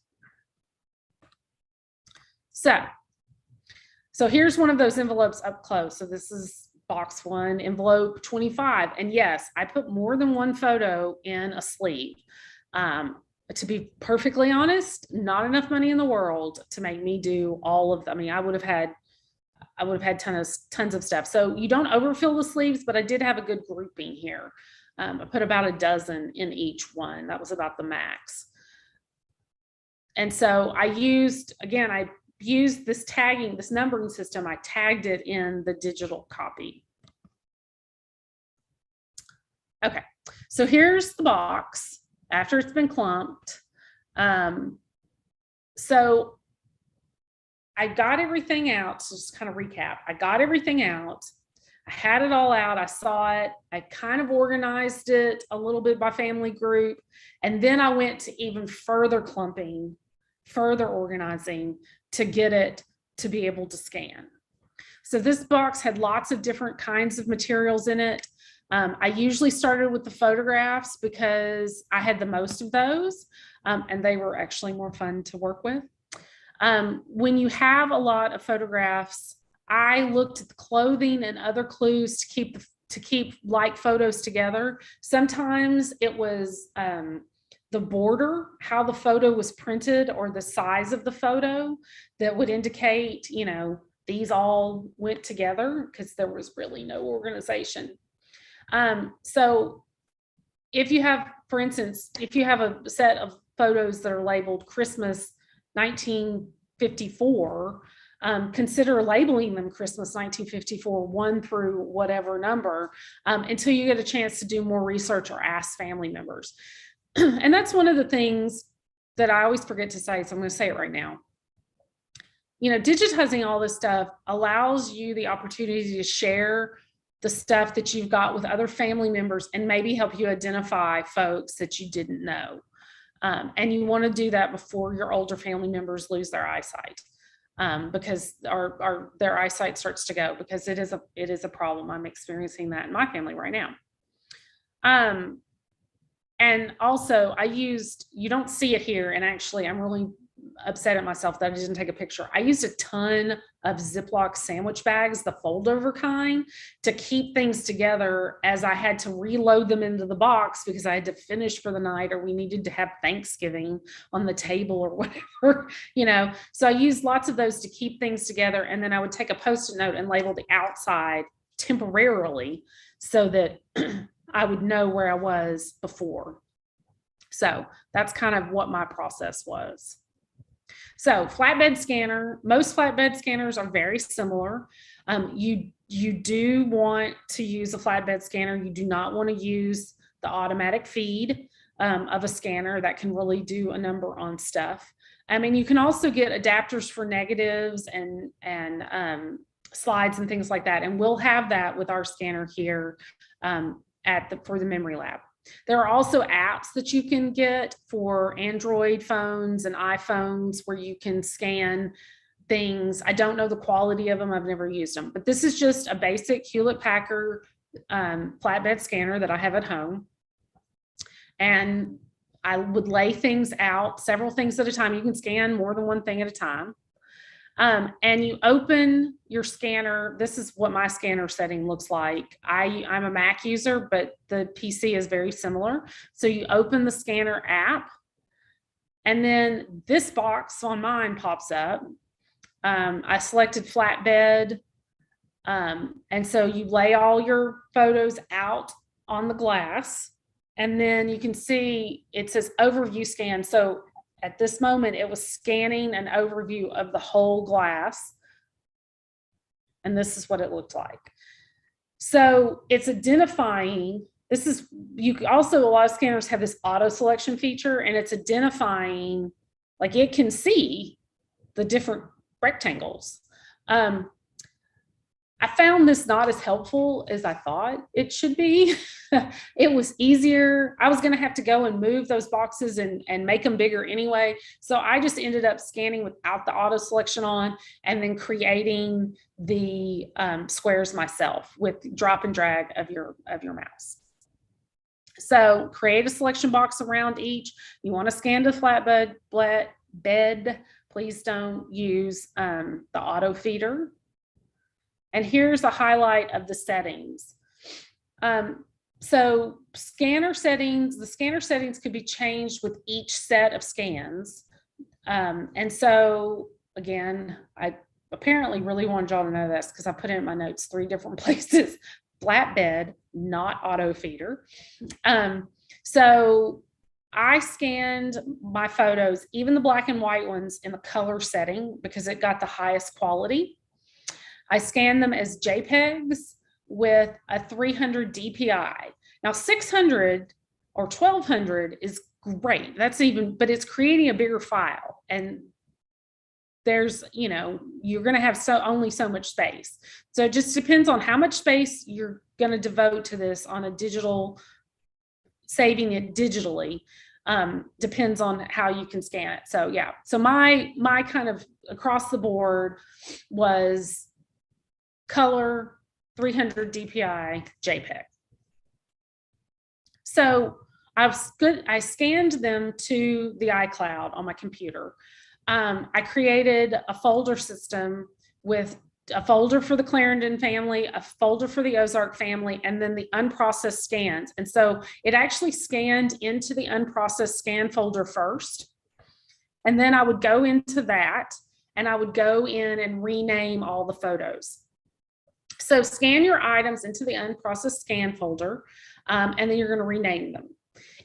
Speaker 1: So here's one of those envelopes up close. So this is box 1, envelope 25. And yes, I put more than one photo in a sleeve. To be perfectly honest, not enough money in the world to make me do all of them. I would have had tons of stuff. So you don't overfill the sleeves, but I did have a good grouping here. I put about a dozen in each one. That was about the max. And so I used this tagging, this numbering system. I tagged it in the digital copy. Okay, so here's the box after it's been clumped. So I got everything out. So just kind of recap. I got everything out. I had it all out. I saw it. I kind of organized it a little bit by family group. And then I went to even further clumping, further organizing to get it to be able to scan. So this box had lots of different kinds of materials in it. I usually started with the photographs because I had the most of those, and they were actually more fun to work with. When you have a lot of photographs, I looked at the clothing and other clues to keep like photos together. Sometimes it was the border, how the photo was printed, or the size of the photo that would indicate, you know, these all went together, because there was really no organization. So if you have, for instance, if you have a set of photos that are labeled Christmas 1954, consider labeling them Christmas 1954, 1 through whatever number, until you get a chance to do more research or ask family members. And that's one of the things that I always forget to say, so I'm going to say it right now. You know, digitizing all this stuff allows you the opportunity to share the stuff that you've got with other family members and maybe help you identify folks that you didn't know. And you want to do that before your older family members lose their eyesight, because their eyesight starts to go, because it is a problem. I'm experiencing that in my family right now. And also you don't see it here, and actually I'm really upset at myself that I didn't take a picture. I used a ton of Ziploc sandwich bags, the fold over kind, to keep things together as I had to reload them into the box because I had to finish for the night, or we needed to have Thanksgiving on the table or whatever, you know. So I used lots of those to keep things together. And then I would take a Post-it note and label the outside temporarily so that I would know where I was before. So that's kind of what my process was. So flatbed scanner, most flatbed scanners are very similar. You do want to use a flatbed scanner. You do not want to use the automatic feed of a scanner that can really do a number on stuff. I mean, you can also get adapters for negatives and slides and things like that. And we'll have that with our scanner here for the memory lab. There are also apps that you can get for Android phones and iPhones where you can scan things. I don't know the quality of them. I've never used them, but this is just a basic Hewlett-Packard flatbed scanner that I have at home. And I would lay things out, several things at a time. You can scan more than one thing at a time. And you open your scanner. This is what my scanner setting looks like. I'm a Mac user, but the PC is very similar. So you open the scanner app, and then this box on mine pops up. I selected flatbed. And so you lay all your photos out on the glass, and then you can see it says overview scan. So at this moment, it was scanning an overview of the whole glass. And this is what it looked like. So it's identifying, a lot of scanners have this auto selection feature, and it's identifying, like, it can see the different rectangles. I found this not as helpful as I thought it should be. It was easier. I was going to have to go and move those boxes and make them bigger anyway. So I just ended up scanning without the auto selection on, and then creating the squares myself with drop and drag of your mouse. So create a selection box around each. You want to scan to flatbed bed. Please don't use the auto feeder. And here's a highlight of the settings. So the scanner settings could be changed with each set of scans. And so again, I apparently really wanted y'all to know this because I put it in my notes 3 different places. Flatbed, not auto feeder. So I scanned my photos, even the black and white ones, in the color setting because it got the highest quality. I scanned them as JPEGs with a 300 DPI. Now 600 or 1200 is great. That's even, but it's creating a bigger file. And there's, you know, you're going to have only so much space. So it just depends on how much space you're going to devote to this on a digital, saving it digitally. Depends on how you can scan it. So yeah, so my kind of across the board was color, 300 DPI, JPEG. So I scanned them to the iCloud on my computer. I created a folder system with a folder for the Clarendon family, a folder for the Ozark family, and then the unprocessed scans. And so it actually scanned into the unprocessed scan folder first. And then I would go into that and I would go in and rename all the photos. So scan your items into the unprocessed scan folder, and then you're going to rename them.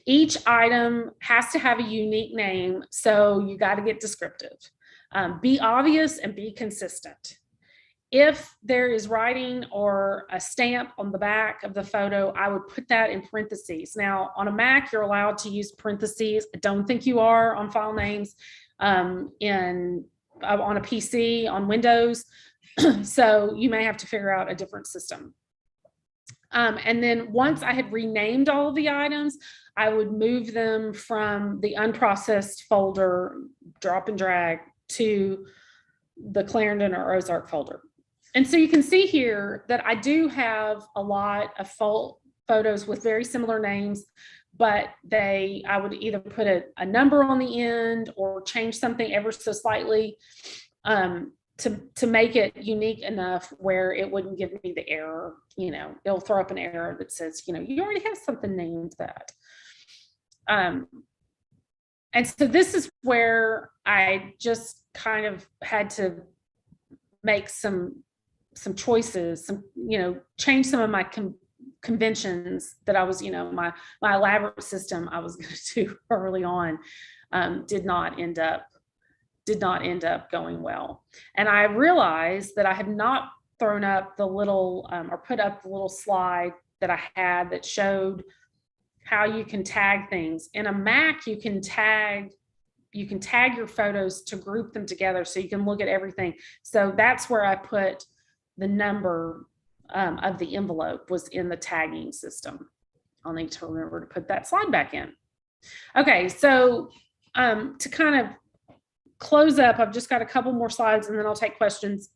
Speaker 1: Each item has to have a unique name, so you got to get descriptive. Be obvious and be consistent. If there is writing or a stamp on the back of the photo, I would put that in parentheses. Now, on a Mac, you're allowed to use parentheses. I don't think you are on file names on a PC, on Windows. So you may have to figure out a different system. And then once I had renamed all of the items, I would move them from the unprocessed folder, drop and drag, to the Clarendon or Ozark folder. And so you can see here that I do have a lot of photos with very similar names, but I would either put a number on the end or change something ever so slightly to make it unique enough where it wouldn't give me the error. You know, it'll throw up an error that says, you know, you already have something named that. And so this is where I just kind of had to make some choices, change some of my conventions that I was, my elaborate system I was going to do early on did not end up going well. And I realized that I had not thrown up the little or put up the little slide that I had that showed how you can tag things. In a Mac, you can tag your photos to group them together so you can look at everything. So that's where I put the number of the envelope, was in the tagging system. I'll need to remember to put that slide back in. Okay, so to kind of close up, I've just got a couple more slides and then I'll take questions.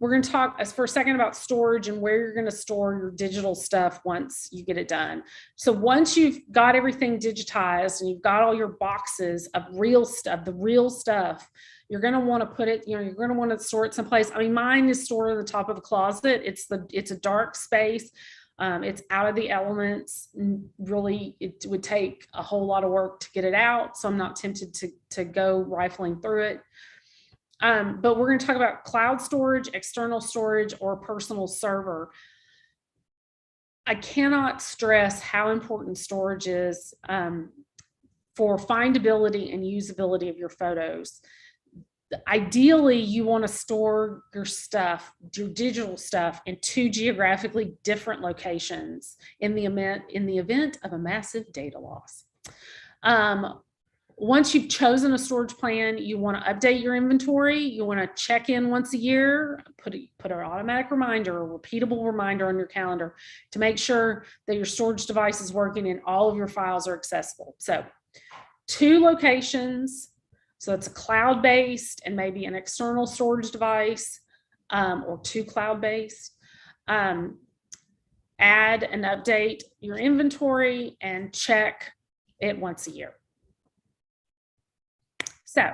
Speaker 1: We're going to talk for a second about storage and where you're going to store your digital stuff once you get it done. So once you've got everything digitized and you've got all your boxes of real stuff, you're going to want to put it, you're going to want to store it someplace. I mean, mine is stored on the top of a closet. It's a dark space. It's out of the elements. Really, it would take a whole lot of work to get it out. So I'm not tempted to go rifling through it. But we're going to talk about cloud storage, external storage, or personal server. I cannot stress how important storage is for findability and usability of your photos. Ideally, you want to store your stuff, your digital stuff, in 2 geographically different locations in the event of a massive data loss. Once you've chosen a storage plan, you want to update your inventory. You want to check in once a year, put an automatic reminder, a repeatable reminder on your calendar to make sure that your storage device is working and all of your files are accessible. So 2 locations. So it's a cloud-based and maybe an external storage device, or 2 cloud-based. Add and update your inventory and check it once a year. So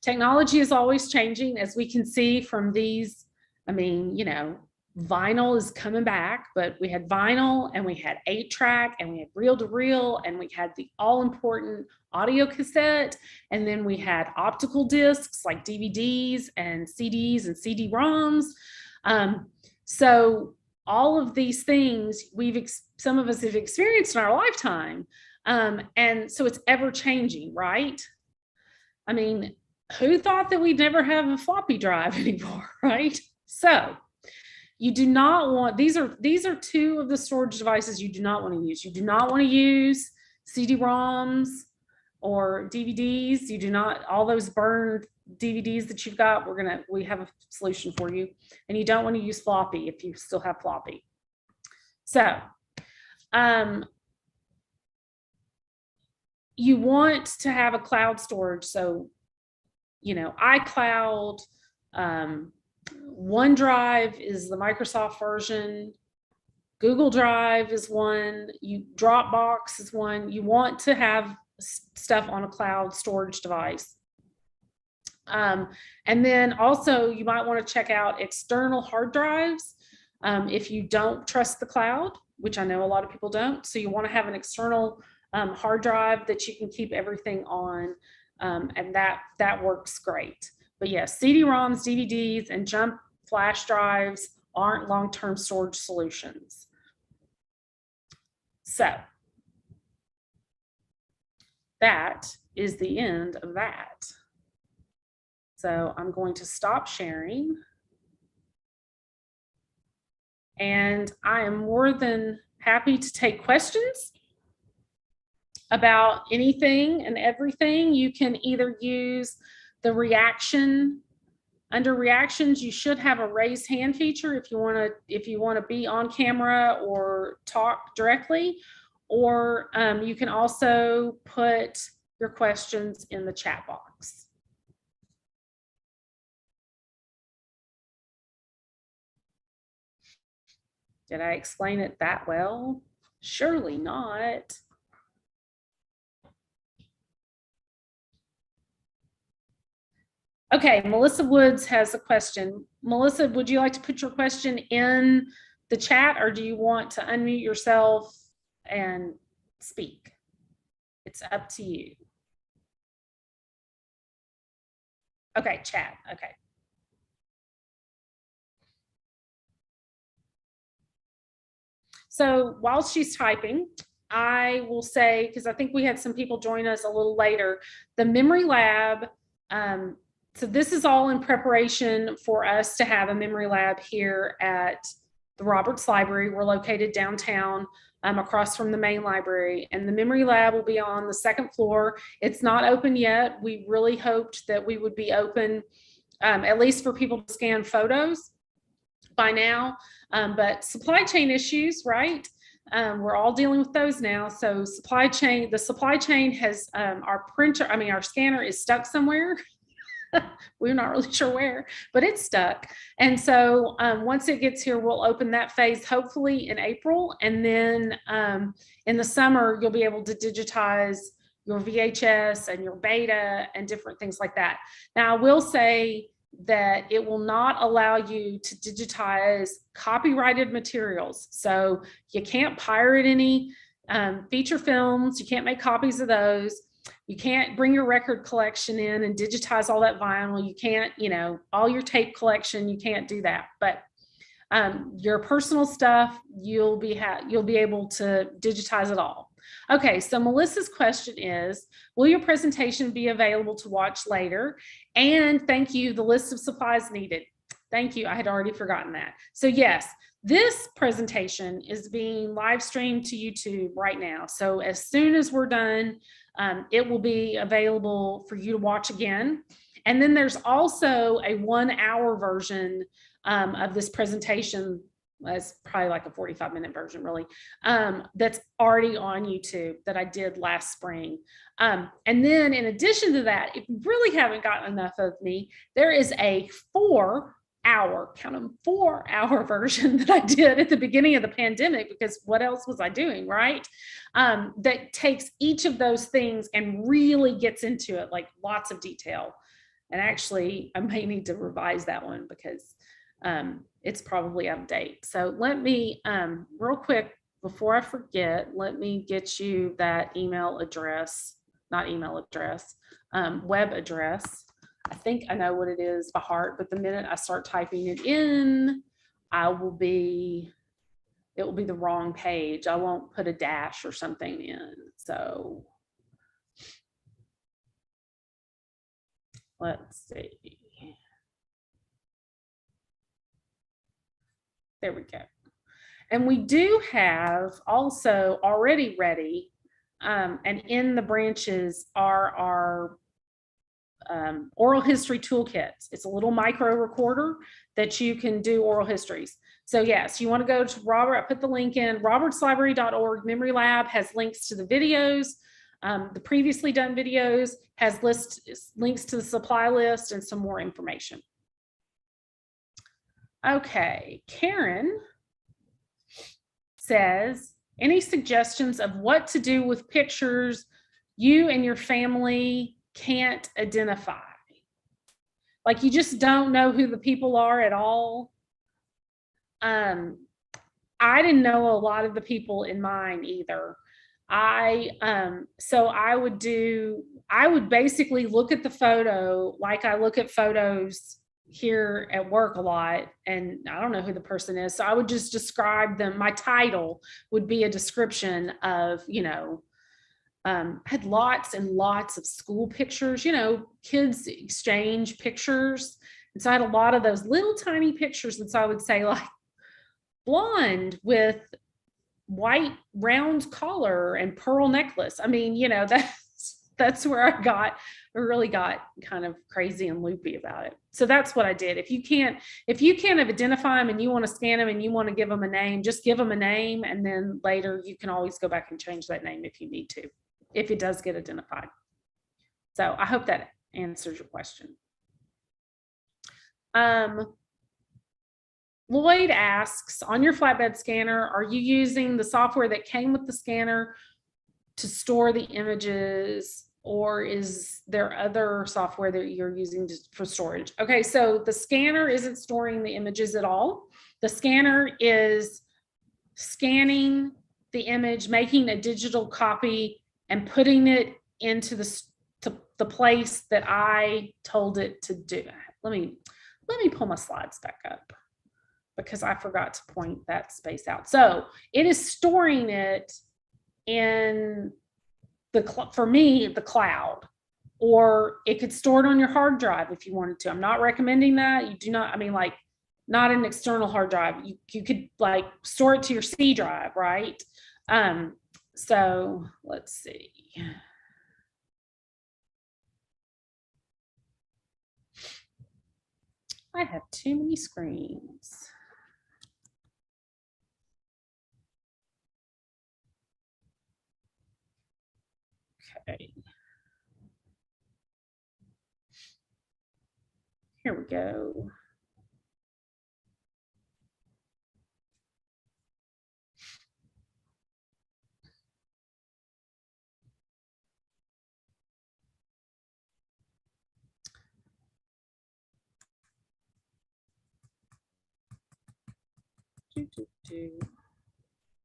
Speaker 1: technology is always changing, as we can see from these. I mean, vinyl is coming back, but we had vinyl and we had 8-track and we had reel-to-reel and we had the all-important audio cassette, and then we had optical discs like DVDs and CDs and CD-ROMs. So all of these things some of us have experienced in our lifetime. And so it's ever changing, right? I mean, who thought that we'd never have a floppy drive anymore, right? So you do not want, these are two of the storage devices you do not want to use. You do not want to use CD-ROMs or DVDs. You do not, all those burned DVDs that you've got, we have a solution for you. And you don't want to use floppy if you still have floppy. So, you want to have a cloud storage. So, you know, iCloud, OneDrive is the Microsoft version. Google Drive is one. Dropbox is one. You want to have stuff on a cloud storage device. And then also you might want to check out external hard drives if you don't trust the cloud, which I know a lot of people don't. So you want to have an external hard drive that you can keep everything on, and that works great. But yes, CD-ROMs, DVDs, and jump flash drives aren't long-term storage solutions. So that is the end of that. So I'm going to stop sharing. And I am more than happy to take questions about anything and everything. You can either use the reaction. Under reactions, you should have a raise hand feature if you want to be on camera or talk directly, or you can also put your questions in the chat box. Did I explain it that well? Surely not. Okay, Melissa Woods has a question. Melissa, would you like to put your question in the chat, or do you want to unmute yourself and speak? It's up to you. Okay, chat, okay. So while she's typing, I will say, because I think we had some people join us a little later, the Memory Lab, so this is all in preparation for us to have a memory lab here at the Roberts Library. We're located downtown across from the main library, and the memory lab will be on the second floor. It's not open yet. We really hoped that we would be open at least for people to scan photos by now, but supply chain issues, right? We're all dealing with those now. So the supply chain has our scanner is stuck somewhere. We're not really sure where, but it's stuck. And so once it gets here, we'll open that phase hopefully in April. And then in the summer, you'll be able to digitize your VHS and your beta and different things like that. Now, I will say that it will not allow you to digitize copyrighted materials. So you can't pirate any feature films. You can't make copies of those. You can't bring your record collection in and digitize all that vinyl. You can't, all your tape collection, you can't do that. But your personal stuff, you'll be able to digitize it all. Okay, so Melissa's question is, will your presentation be available to watch later? And thank you, the list of supplies needed. Thank you, I had already forgotten that. So yes, this presentation is being live streamed to YouTube right now. So as soon as we're done, it will be available for you to watch again. And then there's also a 1-hour version of this presentation. That's probably like a 45-minute version, really, that's already on YouTube that I did last spring. And then in addition to that, if you really haven't gotten enough of me, there is a 4-hour, count them, 4-hour version that I did at the beginning of the pandemic, because what else was I doing, right? That takes each of those things and really gets into it, like lots of detail. And actually, I may need to revise that one because it's probably out of date. So let me, real quick, before I forget, let me get you that email address, not email address, web address. I think I know what it is by heart, but the minute I start typing it in, I will be it will be the wrong page. I won't put a dash or something in. So let's see. There we go. And we do have also already ready, and in the branches are our oral history toolkits. It's a little micro recorder that you can do oral histories. So yes, you want to go to Robert, I put the link in, robertslibrary.org. Memory Lab has links to the videos. The previously done videos has links to the supply list and some more information. Okay, Karen says, any suggestions of what to do with pictures you and your family can't identify? Like you just don't know who the people are at all. I didn't know a lot of the people in mine either. So I would basically look at the photo like I look at photos here at work a lot, and I don't know who the person is. So I would just describe them. My title would be a description of, I had lots and lots of school pictures, kids exchange pictures. And so I had a lot of those little tiny pictures. And so I would say like blonde with white round collar and pearl necklace. I mean, that's where I really got kind of crazy and loopy about it. So that's what I did. If you can't identify them and you want to scan them and you want to give them a name, just give them a name. And then later you can always go back and change that name if you need to, if it does get identified. So I hope that answers your question. Lloyd asks, on your flatbed scanner, are you using the software that came with the scanner to store the images, or is there other software that you're using for storage? Okay, so the scanner isn't storing the images at all. The scanner is scanning the image, making a digital copy, and putting it into the place that I told it to do. Let me pull my slides back up, because I forgot to point that space out. So it is storing it in for me, the cloud, or it could store it on your hard drive if you wanted to. I'm not recommending that. You do not, not an external hard drive. You could like store it to your C drive, right? So let's see. I have too many screens. Okay. Here we go.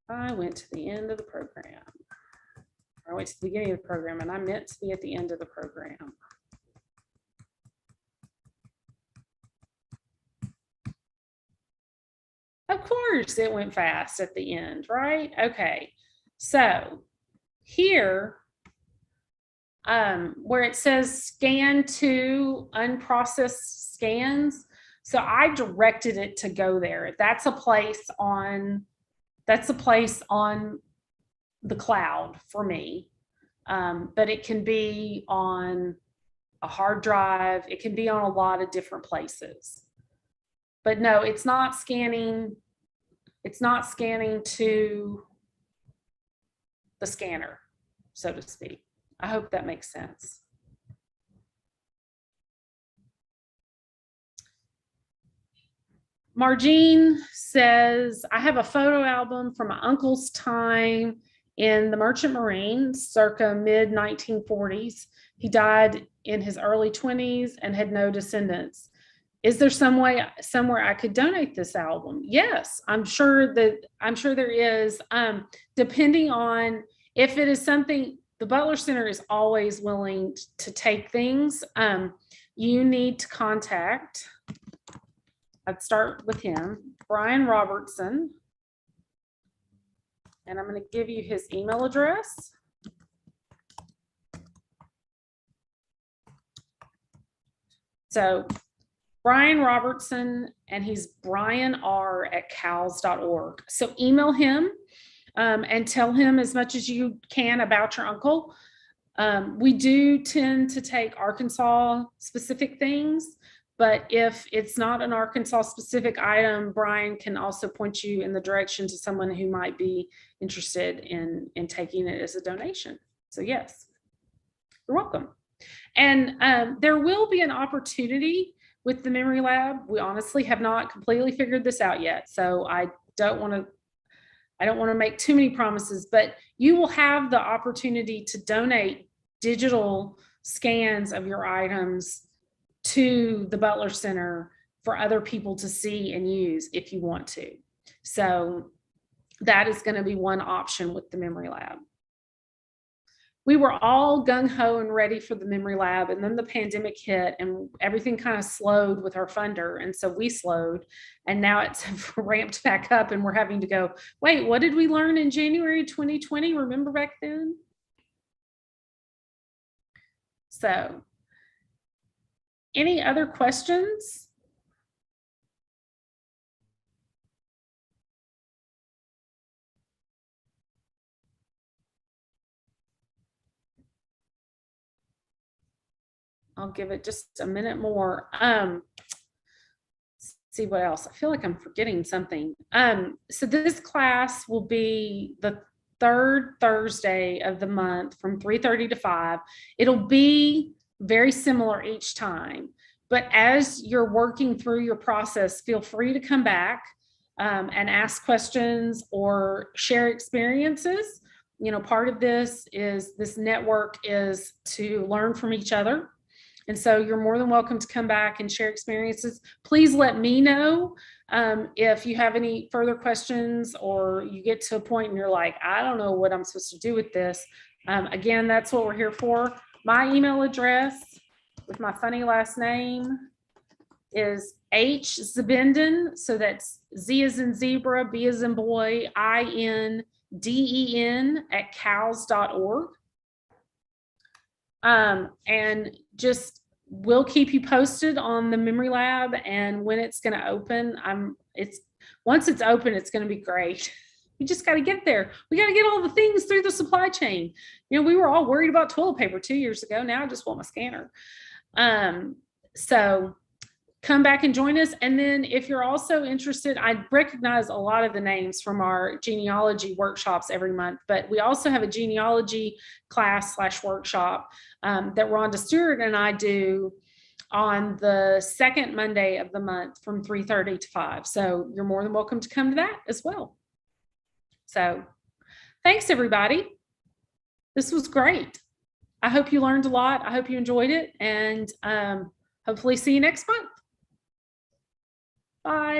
Speaker 1: I went to the end of the program. I went to the beginning of the program, and I meant to be at the end of the program. Of course, it went fast at the end, right? Okay, so here, where it says scan to unprocessed scans, so I directed it to go there. That's a place on the cloud for me, but it can be on a hard drive. It can be on a lot of different places. But no, it's not scanning. It's not scanning to the scanner, so to speak. I hope that makes sense. Margene says, I have a photo album from my uncle's time in the Merchant Marines, circa mid 1940s. He died in his early 20s and had no descendants. Is there somewhere I could donate this album? Yes, I'm sure there is. Depending on if it is something, the Butler Center is always willing to take things. You need to contact, I'd start with him, Brian Robertson. and I'm going to give you his email address. So Brian Robertson, and he's brianr@cals.org. So email him and tell him as much as you can about your uncle. We do tend to take Arkansas specific things, but if it's not an Arkansas specific item, Brian can also point you in the direction to someone who might be interested in taking it as a donation. So yes, you're welcome. And there will be an opportunity with the Memory Lab. We honestly have not completely figured this out yet, so I don't want to make too many promises, but you will have the opportunity to donate digital scans of your items to the Butler Center for other people to see and use if you want to. So that is going to be one option with the Memory Lab. We were all gung-ho and ready for the Memory Lab, and then the pandemic hit and everything kind of slowed with our funder, and so we slowed, and now it's ramped back up and we're having to go, wait, what did we learn in January 2020? Remember back then? So any other questions? I'll give it just a minute more. See what else. I feel like I'm forgetting something. So this class will be the third Thursday of the month from 3:30 to 5. It'll be very similar each time, but as you're working through your process, feel free to come back and ask questions or share experiences. You know, part of this network is to learn from each other. And so you're more than welcome to come back and share experiences. Please let me know if you have any further questions or you get to a point and you're like, I don't know what I'm supposed to do with this. Again, that's what we're here for. My email address with my funny last name is hzebenden. So that's Z as in zebra, B as in boy, INDEN @cals.org. And just we'll keep you posted on the Memory Lab and when it's going to open. Once it's open, it's going to be great. We just got to get there. We got to get all the things through the supply chain. You know, we were all worried about toilet paper 2 years ago. Now I just want my scanner. So come back and join us. And then if you're also interested, I recognize a lot of the names from our genealogy workshops every month, but we also have a genealogy class / workshop that Rhonda Stewart and I do on the second Monday of the month from 3:30 to 5. So you're more than welcome to come to that as well. So thanks, everybody. This was great. I hope you learned a lot. I hope you enjoyed it, and hopefully see you next month. Bye.